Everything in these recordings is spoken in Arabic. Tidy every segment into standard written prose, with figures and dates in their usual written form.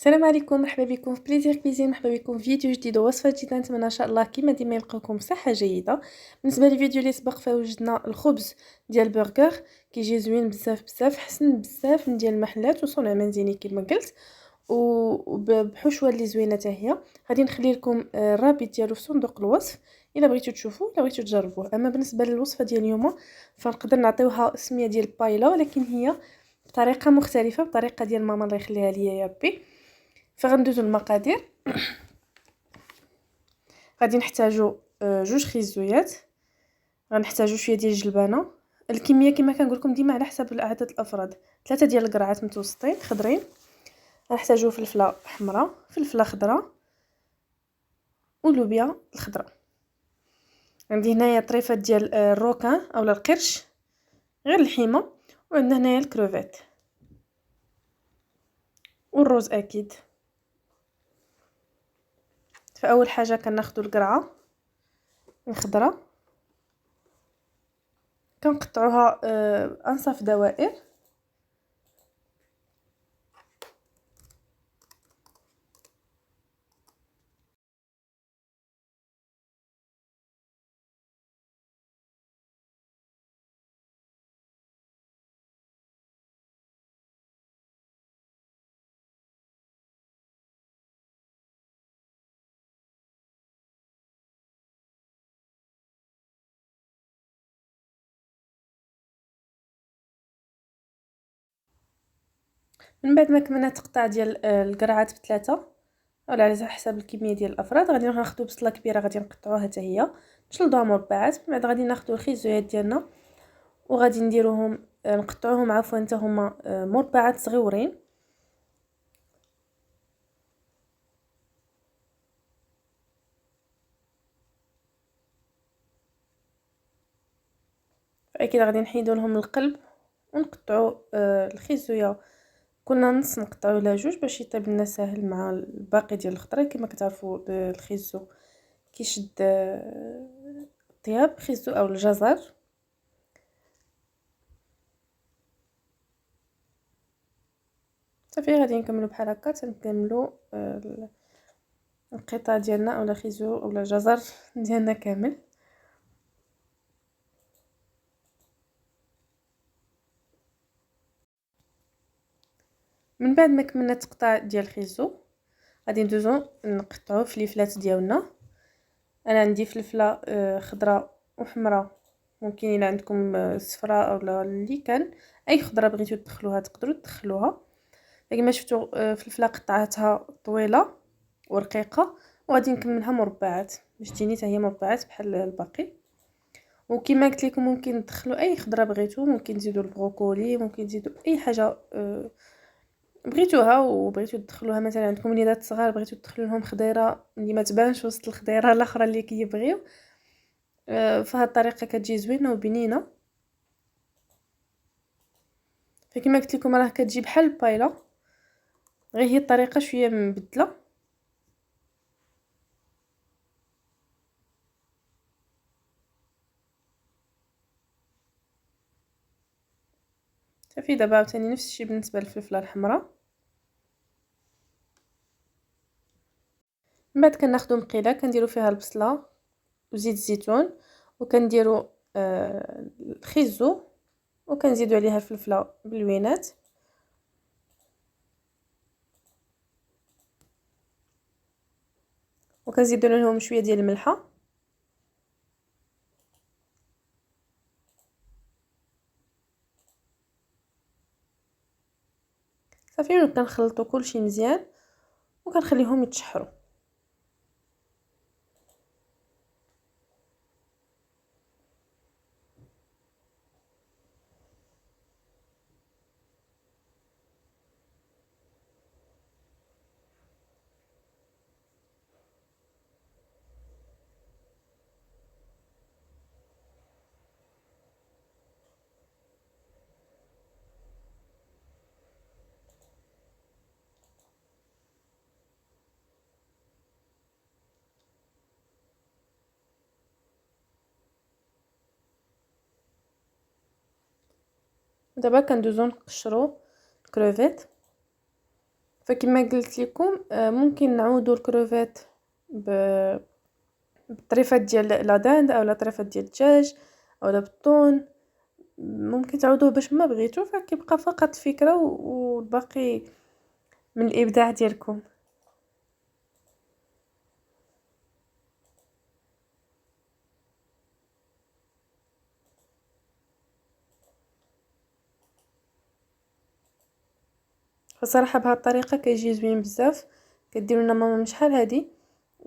السلام عليكم، مرحبا بكم في بليزير كويزين. مرحبا بكم في فيديو جديد ووصفه جديده. نتمنى ان شاء الله كيما ديما يلقاكم بصحه جيده. بالنسبه للفيديو اللي سبق فوجدنا الخبز ديال البرغر، كيجي زوين بزاف بزاف، حسن بزاف من ديال المحلات وصنع منزلي كما قلت، وبحشوه اللي زوينه حتى هي. غادي نخلي لكم الرابط ديالو في صندوق الوصف الا بغيتو تشوفوه الا بغيتو تجربوه. اما بالنسبه للوصفه ديال اليوم فنقدر نعطيوها السميه ديال بايلا، ولكن هي بطريقه مختلفه، بطريقه ديال ماما الله يخليها ليا يا ربي. فغندوزو المقادير. غادي نحتاجو جوج خيزويات، غنحتاجو شويه ديال الجلبانه. الكميه كما كنقول لكم ديما على حسب عدد الافراد، 3 ديال القرعات متوسطين خضرين. غنحتاجو فلفله حمراء، فلفله خضراء، ولوبيا الخضراء. عندي هنايا طريفات ديال الروكان اولا القرش غير الحيمه، وعندنا هنايا الكروفيت والروز اكيد. فاول حاجه كناخذوا القرعه الخضراء، كنقطعوها انصاف دوائر. من بعد ما كملنا تقطع ديال القرعات بثلاثه ولا على حسب الكميه ديال الافراد، غادي ناخذ بصله كبيره غادي نقطعوها حتى هي نشلضوها مربعات. من بعد غادي ناخذ الخيزويات ديالنا وغادي نديروهم نقطعوهم عفوا حتى هما مربعات صغيورين. فاكيد غادي نحيدو لهم القلب ونقطعوا الخيزويه كنا نص نقطعوا لها جوج باش يطيب لنا ساهل مع الباقي ديال الخضره. كما كتعرفوا الخيزو كيشد الطياب، خيزو او الجزر. صافي غادي نكملوا بحال هكا تنكملوا القطع ديالنا اولا خيزو اولا جزر ديالنا كامل. من بعد ما كملنا التقطاع ديال الخيزو غادي ندوزو نقطعوا فليفلات ديالنا. انا عندي فلفله خضراء وحمراء، ممكن الا عندكم صفراء اولا اللي كان اي خضره بغيتو تدخلوها تقدروا تدخلوها. كما شفتوا فلفله قطعتها طويله ورقيقه، وغادي نكملها مربعات باش تجيني حتى هي مربعات بحال الباقي. وكما قلت لكم ممكن تدخلوا اي خضره بغيتو، ممكن تزيدوا البروكولي، ممكن تزيدوا اي حاجه بغيتوها وبغيتو تدخلوها. مثلا عندكم وليدات صغار بغيتو تدخلوا لهم خضيره اللي ما تبانش وسط الخضيره الاخرى اللي كيبغيو، فهاد الطريقه كتجي زوينه وبنينه. فكما قلت لكم راه كتجي بحال البايلا، غير هي الطريقه شويه مبدله. صافي دابا عاوتاني نفس الشيء بالنسبه للفلفله الحمراء. من بعد كناخذوا مقيله كنديروا فيها البصله وزيت الزيتون، وكنديروا الخيزو، وكنزيدوا عليها الفلفله بالوينات، وكنزيدوا لهم شويه ديال الملحه. صافي كنخلطوا كلشي مزيان وكنخليهم يتشحروا. دابا كندوزو نقشروا الكروفيت. فكما قلت لكم ممكن نعوضوا الكروفيت بالطريفات ديال لا داند او طريفات ديال الدجاج او بالطون. ممكن تعوضوه باش ما بغيتو، فكيبقى فقط الفكره والباقي من الابداع ديالكم. فصراحه بهذه الطريقه كيجي زوين بزاف. كديروا لنا ماما شحال هادي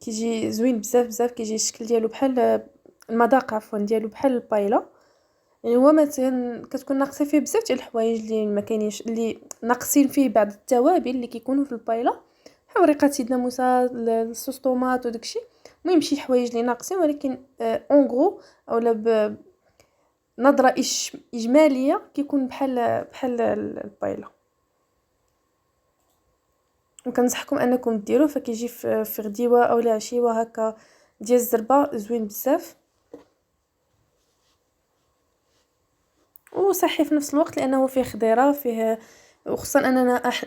كيجي زوين بزاف بزاف، كيجي الشكل ديالو بحال المذاق عفوا ديالو بحال البايله. يعني هو مثلا كتكون ناقصه فيه بزاف ديال الحوايج اللي ما كاينينش، اللي ناقصين فيه بعض التوابل اللي كيكونوا في البايله بحال وريقه سيدنا موسى، الصوص طوماط وداكشي. المهم شي حوايج اللي ناقصين، ولكن اون غرو اولا بنظره اجماليه كيكون بحال البايله. وكنصحكم انكم ديروه، فكيجي في غديوه اولا عشيوه هكا ديال الزربه زوين بزاف وصحي في نفس الوقت، لانه فيه خضيره فيه، وخصوصا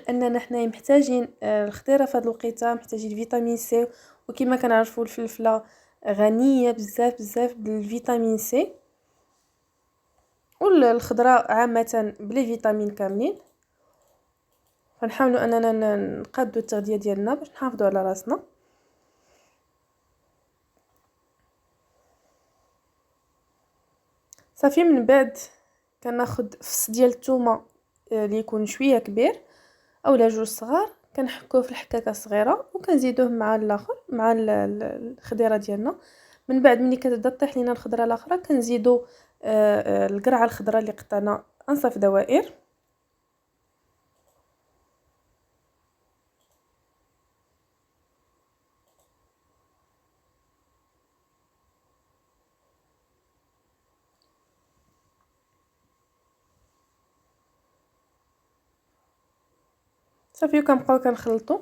اننا حنايا محتاجين الخضيره في هذه الوقيته، محتاجين فيتامين سي. وكما كنعرفوا الفلفله غنيه بزاف بزاف بالفيتامين سي، والخضراء عامه بلي فيتامين كاملين. فنحاولوا اننا نقادوا التغذيه ديالنا باش نحافظوا على راسنا. صافي من بعد كناخذ فص ديال الثومه اللي يكون شويه كبير اولا جوج صغار، كنحكوه في الحكاكه صغيره وكنزيدوه مع الاخر مع الخضيره ديالنا. من بعد ملي كتبدا طيح لينا الخضره الاخرى كنزيدو القرعه الخضراء اللي قطعنا انصاف دوائر. صافي وكنبقاو كنخلطو.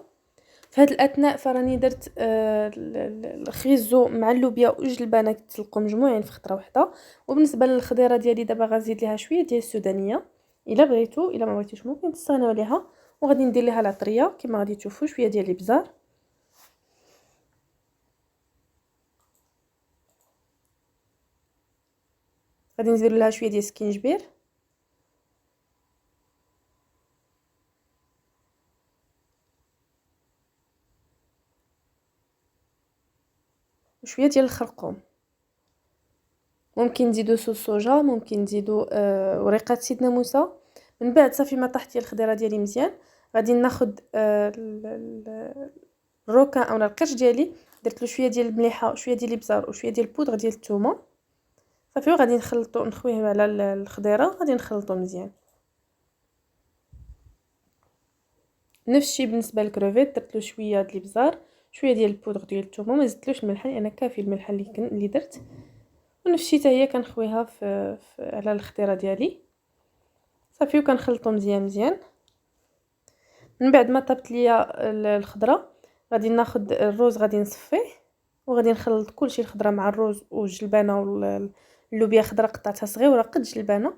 في هذا الاثناء فراني درت الخيزو مع اللوبيا وجلبانه كتلقوا مجموعين في خطره واحده. وبالنسبه للخضيره ديالي دابا غنزيد ليها شويه ديال السودانيه الا بغيتو، الا ما بغيتوش ممكن تستغناو عليها. وغادي ندير ليها العطريه كما غادي تشوفوا، شويه ديال الابزار، غادي ندير لها شويه ديال السكينجبير وشويه ديال الخرقوم. ممكن نزيدو صوص صوجا، ممكن نزيدو وريقه سيدنا موسى. من بعد صافي ما طحت ديال الخضيره ديالي مزيان، غادي ناخذ الروكان اولا القرش ديالي، درت له شويه ديال المليحه وشويه ديال الابزار وشويه ديال البودره ديال الثومه. صافي وغادي نخلطو نخويه على الخضيره، غادي نخلطو مزيان. نفس الشيء بالنسبه للكروفيت، درت له شويه ديال الابزار شويه ديال البودره ديال الثومه، ما زدتلوش الملح لان كافي الملح اللي درت. ونفس الشيء حتى هي كنخويها على الخضيره ديالي. صافي وكنخلطو مزيان مزيان. من بعد ما طابت ليا الخضره غادي ناخذ الروز، غادي نصفيه وغادي نخلط كلشي الخضره مع الروز والجلبانه واللوبيا خضراء قطعتها صغيره قد جلبانه.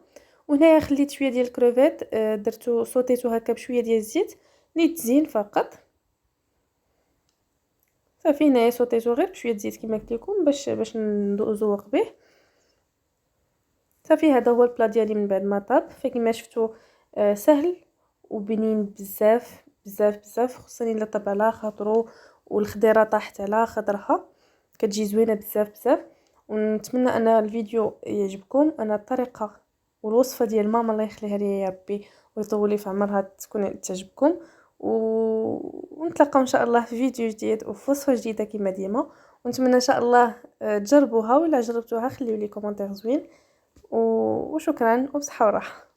وهنايا خليت شويه ديال الكروفيت درتو صوتيتو هكا بشويه ديال الزيت للتزيين فقط. صافي هنايا صوتيتو غير بشويه الزيت كما قلت لكم باش نذوق به. صافي هذا هو البلا ديالي من بعد ما طاب. فكما شفتوا سهل وبنين بزاف بزاف بزاف، خصوصا الا طاب على خاطرو والخضيره طاحت على خضرها كتجي زوينه بزاف بزاف. ونتمنى ان الفيديو يعجبكم. انا الطريقه والوصفه ديال ماما الله يخليها ليا يا ربي ويطول لي في عمرها تكون تعجبكم. ونتلاقاو ان شاء الله في فيديو جديد وفي وصفه جديده كما ديما. ونتمنى ان شاء الله تجربوها، ولا جربتوها خليوا لي كومونتير زوين. وشكرا وبصحه وراحه.